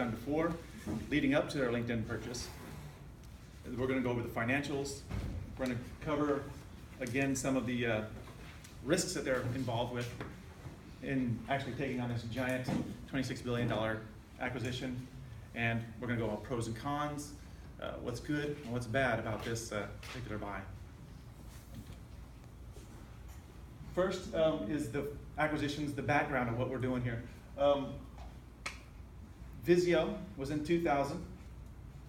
done before, leading up to their LinkedIn purchase. We're going to go over the financials. We're going to cover, again, some of the risks that they're involved with in actually taking on this giant $26 billion acquisition. And we're going to go over pros and cons, what's good and what's bad about this particular buy. First is the acquisitions, the background of what we're doing here. Vizio was in 2000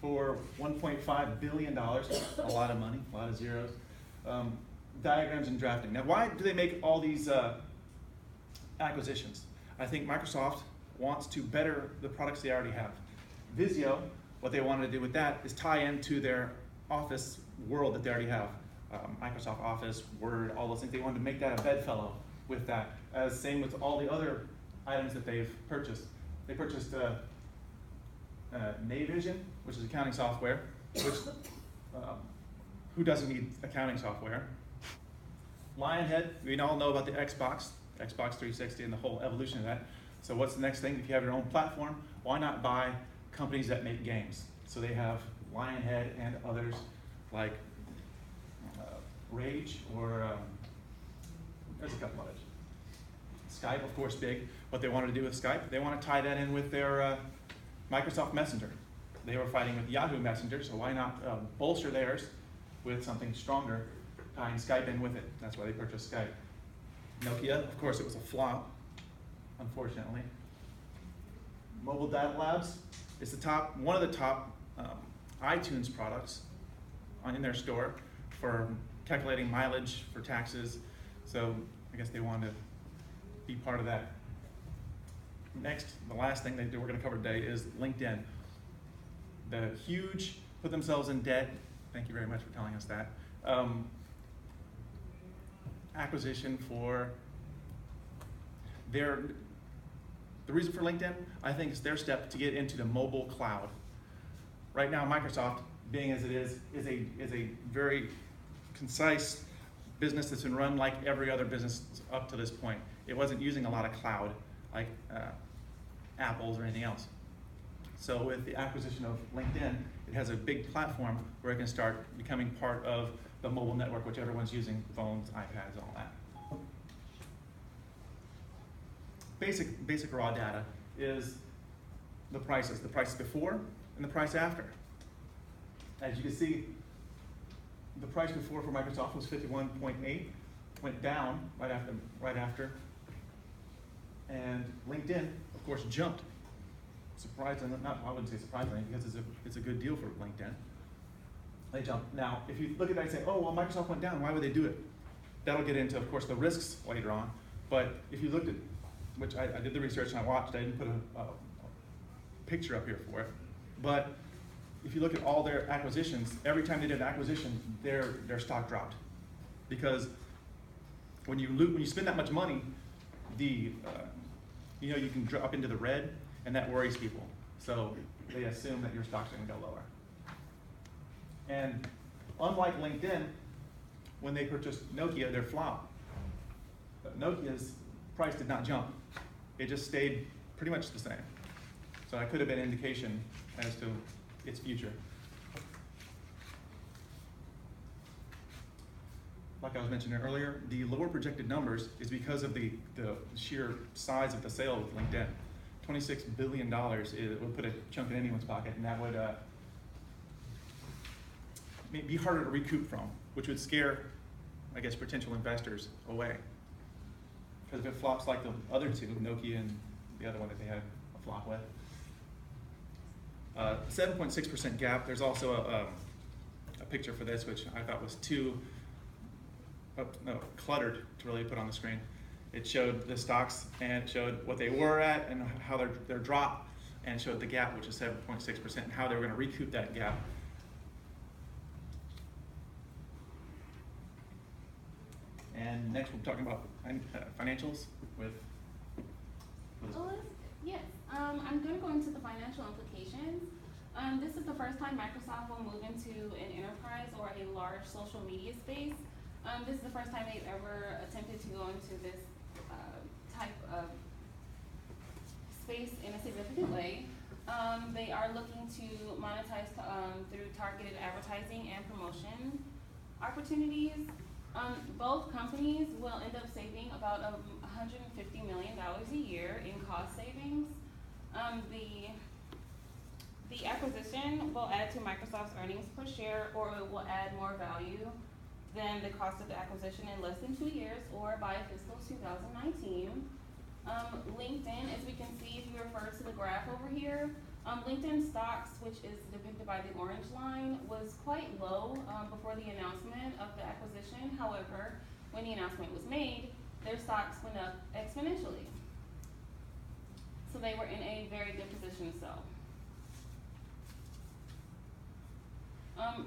for $1.5 billion, a lot of money, a lot of zeros. Diagrams and drafting. Now, why do they make all these acquisitions? I think Microsoft wants to better the products they already have. Vizio, what they wanted to do with that is tie into their Office world that they already have. Microsoft Office, Word, all those things. They wanted to make that a bedfellow with that. As same with all the other items that they've purchased. They purchased Navision, which is accounting software, which who doesn't need accounting software? Lionhead, we all know about the Xbox 360 and the whole evolution of that. So what's the next thing? If you have your own platform, why not buy companies that make games? So they have Lionhead and others like Rage, or there's a couple others. Skype, of course, big. What they wanted to do with Skype, they want to tie that in with their Microsoft Messenger. They were fighting with Yahoo Messenger, so why not bolster theirs with something stronger, tying Skype in with it. That's why they purchased Skype. Nokia, of course, it was a flop, unfortunately. Mobile Data Labs is one of the top iTunes products in their store for calculating mileage for taxes. So I guess they wanted to be part of that. Next, the last thing we're going to cover today is LinkedIn. The huge, put themselves in debt, thank you very much for telling us that, acquisition for the reason for LinkedIn, I think, is their step to get into the mobile cloud. Right now, Microsoft, being as it is a very concise business that's been run like every other business up to this point. It wasn't using a lot of cloud like Apple's or anything else. So with the acquisition of LinkedIn, it has a big platform where it can start becoming part of the mobile network, which everyone's using, phones, iPads, all that. Basic raw data is the prices before and the price after. As you can see, the price before for Microsoft was 51.8, went down right after, and LinkedIn, of course, jumped. Surprisingly, I wouldn't say surprisingly, because it's a good deal for LinkedIn. They jumped. Now, if you look at that and say, oh, well, Microsoft went down, why would they do it? That'll get into, of course, the risks later on. But if you looked at, which I did the research and I watched, I didn't put a picture up here for it. But if you look at all their acquisitions, every time they did an acquisition, their stock dropped. Because when you spend that much money, you can drop into the red, and that worries people. So they assume that your stock's going to go lower. And unlike LinkedIn, when they purchased Nokia, their flop, Nokia's price did not jump. It just stayed pretty much the same. So that could have been an indication as to its future. Like I was mentioning earlier, the lower projected numbers is because of the sheer size of the sale with LinkedIn. $26 billion would put a chunk in anyone's pocket, and that would be harder to recoup from, which would scare, I guess, potential investors away. Because if it flops like the other two, Nokia and the other one that they had a flop with. 7.6% gap. There's also a picture for this, which I thought was too cluttered to really put on the screen. It showed the stocks, and it showed what they were at and how their drop, and it showed the gap, which is 7.6%, and how they were going to recoup that gap. And next, we're talking about financials with. Yes, I'm going to go into the financial implications. This is the first time Microsoft will move into an enterprise or a large social media space. This is the first time they've ever attempted to go into this type of space in a significant way. they are looking to monetize through targeted advertising and promotion opportunities. Both companies will end up saving about $150 million a year in cost savings. The acquisition will add to Microsoft's earnings per share, or it will add more value than the cost of the acquisition in less than 2 years, or by fiscal 2019. LinkedIn, as we can see if you refer to the graph over here, LinkedIn stocks, which is depicted by the orange line, was quite low before the announcement of the acquisition. However, when the announcement was made, their stocks went up exponentially. So they were in a very good position to sell.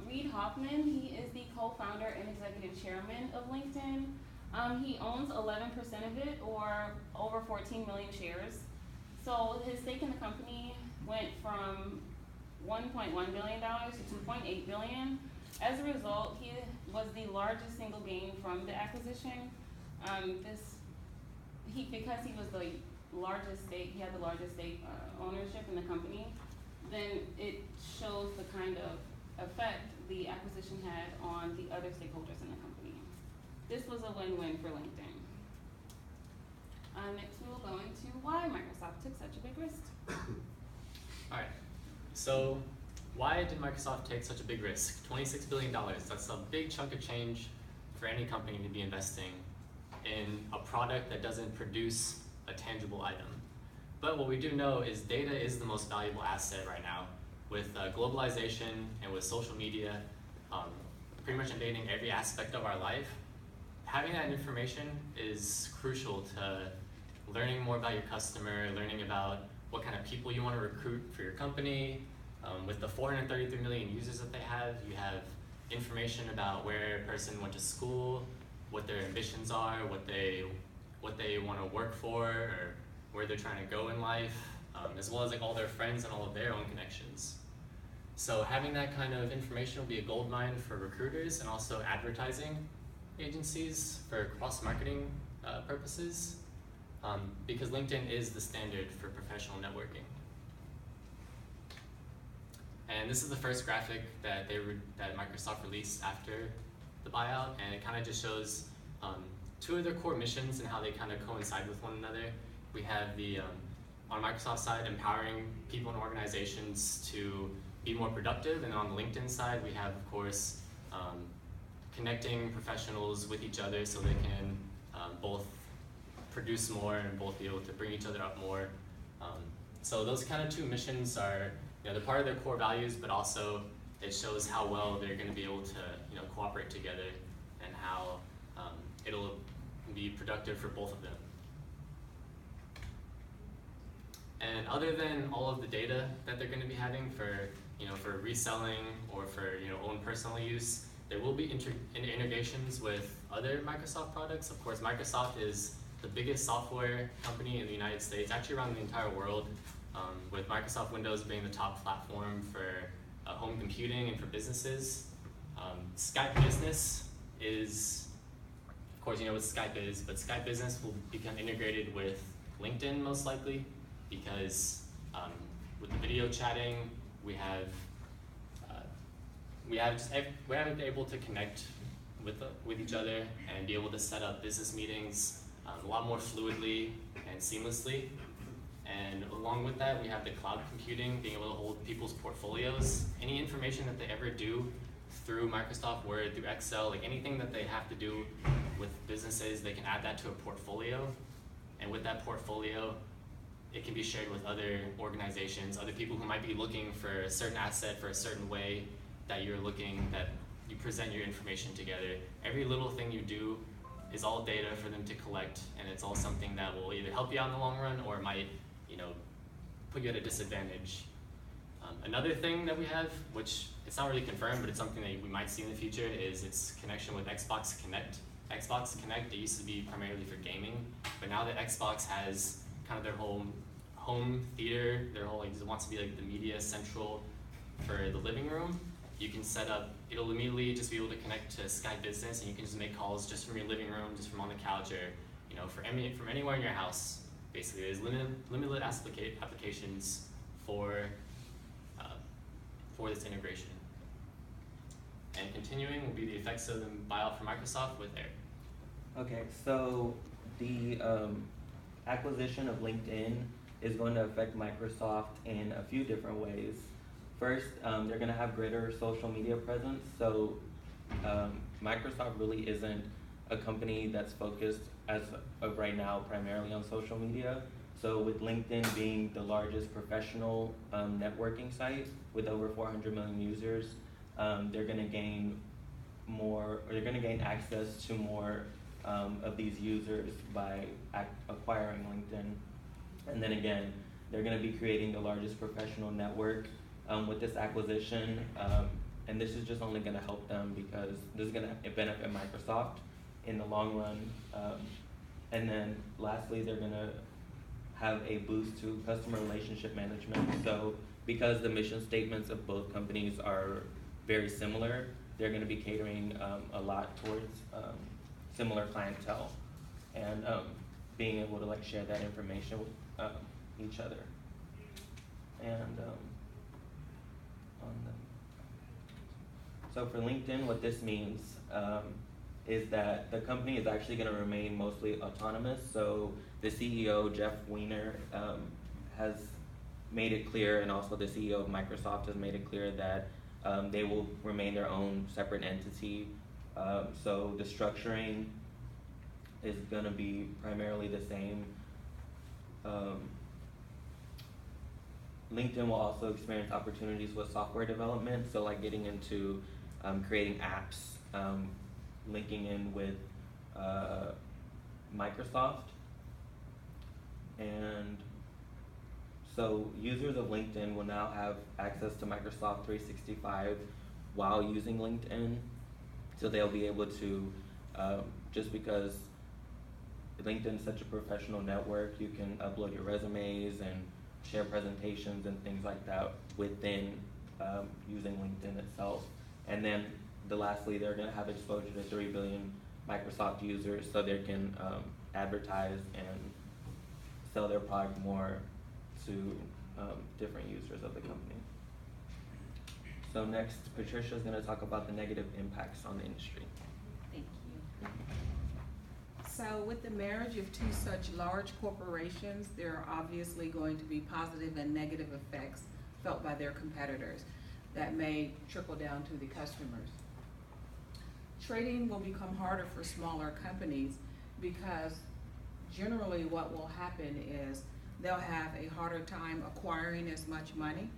Reid Hoffman, he is the co-founder and executive chairman of LinkedIn. He owns 11% of it, or over 14 million shares. So his stake in the company went from $1.1 billion to $2.8 billion. As a result, he was the largest single gain from the acquisition. Because he was the largest stake, he had the largest stake ownership in the company, then it shows the kind of effect the acquisition had on the other stakeholders in the company. This was a win-win for LinkedIn. Next we will go into why Microsoft took such a big risk. All right, so why did Microsoft take such a big risk? $26 billion, that's a big chunk of change for any company to be investing in a product that doesn't produce a tangible item. But what we do know is data is the most valuable asset right now. With globalization and with social media pretty much invading every aspect of our life, having that information is crucial to learning more about your customer, learning about what kind of people you want to recruit for your company. With the 433 million users that they have, you have information about where a person went to school, what their ambitions are, what they want to work for, or where they're trying to go in life, as well as like all their friends and all of their own connections. So having that kind of information will be a goldmine for recruiters and also advertising agencies for cross-marketing purposes, because LinkedIn is the standard for professional networking. And this is the first graphic that Microsoft released after the buyout, and it kind of just shows two of their core missions and how they kind of coincide with one another. We have the, on Microsoft side, empowering people and organizations to be more productive, and on the LinkedIn side, we have, of course, connecting professionals with each other so they can both produce more and both be able to bring each other up more. So those kind of two missions are, they're part of their core values, but also it shows how well they're going to be able to, cooperate together and how it'll be productive for both of them. And other than all of the data that they're going to be having for, for reselling or for, own personal use, there will be integrations with other Microsoft products. Of course, Microsoft is the biggest software company in the United States, actually around the entire world, with Microsoft Windows being the top platform for home computing and for businesses. Skype Business is, of course, what Skype is, but Skype Business will become integrated with LinkedIn most likely, because with the video chatting, we haven't been able to connect with each other and be able to set up business meetings a lot more fluidly and seamlessly. And along with that, we have the cloud computing, being able to hold people's portfolios. Any information that they ever do through Microsoft Word, through Excel, like anything that they have to do with businesses, they can add that to a portfolio. And with that portfolio, it can be shared with other organizations, other people who might be looking for a certain asset for a certain way that you're looking, that you present your information together. Every little thing you do is all data for them to collect, and it's all something that will either help you out in the long run or might, put you at a disadvantage. Another thing that we have, which it's not really confirmed, but it's something that we might see in the future, is its connection with Xbox Connect. Xbox Connect, it used to be primarily for gaming, but now that Xbox has kind of their whole home theater, their whole, it wants to be like the media central for the living room, you can set up, it'll immediately just be able to connect to Skype Business, and you can just make calls just from your living room, just from on the couch, or from anywhere in your house. Basically, there's limited applications for for this integration. And continuing will be the effects of the buyout from Microsoft with Eric. Okay, so the acquisition of LinkedIn is going to affect Microsoft in a few different ways. First, they're going to have greater social media presence. So Microsoft really isn't a company that's focused as of right now primarily on social media. So with LinkedIn being the largest professional networking site with over 400 million users, they're going to gain more, or they're going to gain access to more of these users by acquiring LinkedIn. And then again, they're going to be creating the largest professional network with this acquisition. And this is just only going to help them because this is going to benefit Microsoft in the long run. And then lastly, they're going to have a boost to customer relationship management. So because the mission statements of both companies are very similar, they're going to be catering a lot towards similar clientele and being able to like share that information with each other. And so for LinkedIn, what this means is that the company is actually going to remain mostly autonomous. So the CEO, Jeff Weiner, has made it clear, and also the CEO of Microsoft has made it clear that they will remain their own separate entity. So the structuring is going to be primarily the same. LinkedIn will also experience opportunities with software development, so like getting into creating apps, linking in with Microsoft. And so users of LinkedIn will now have access to Microsoft 365 while using LinkedIn. So they'll be able to, just because LinkedIn is such a professional network, you can upload your resumes and share presentations and things like that within using LinkedIn itself. And then lastly, they're going to have exposure to 3 billion Microsoft users, so they can advertise and sell their product more to different users of the company. So next, Patricia is going to talk about the negative impacts on the industry. Thank you. So with the marriage of two such large corporations, there are obviously going to be positive and negative effects felt by their competitors that may trickle down to the customers. Trading will become harder for smaller companies because generally what will happen is they'll have a harder time acquiring as much money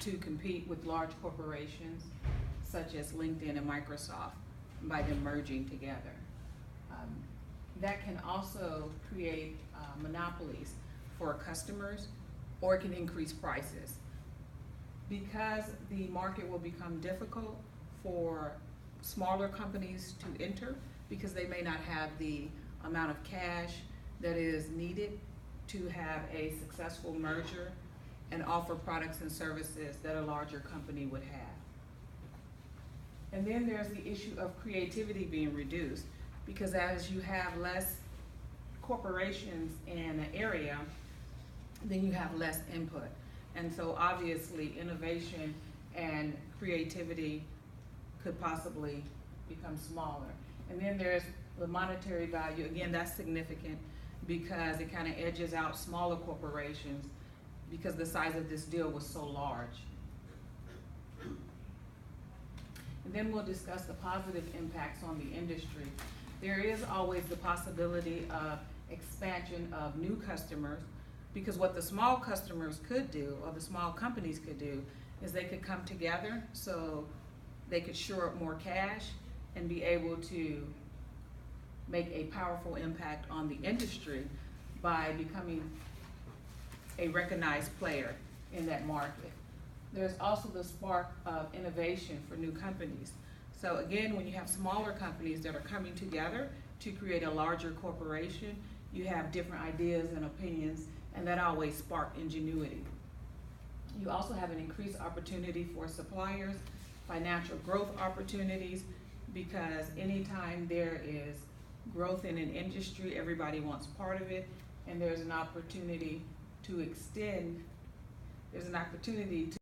to compete with large corporations such as LinkedIn and Microsoft by them merging together. That can also create monopolies for customers, or it can increase prices. Because the market will become difficult for smaller companies to enter because they may not have the amount of cash that is needed to have a successful merger and offer products and services that a larger company would have. And then there's the issue of creativity being reduced, because as you have less corporations in an area, then you have less input. And so obviously innovation and creativity could possibly become smaller. And then there's the monetary value. Again, that's significant because it kind of edges out smaller corporations because the size of this deal was so large. And then we'll discuss the positive impacts on the industry. There is always the possibility of expansion of new customers, because what the small customers could do, or the small companies could do, is they could come together so they could shore up more cash and be able to make a powerful impact on the industry by becoming a recognized player in that market. There's also the spark of innovation for new companies. So again, when you have smaller companies that are coming together to create a larger corporation, you have different ideas and opinions, and that always sparks ingenuity. You also have an increased opportunity for suppliers, financial growth opportunities, because anytime there is growth in an industry, everybody wants part of it, and there's an opportunity to extend, there's an opportunity to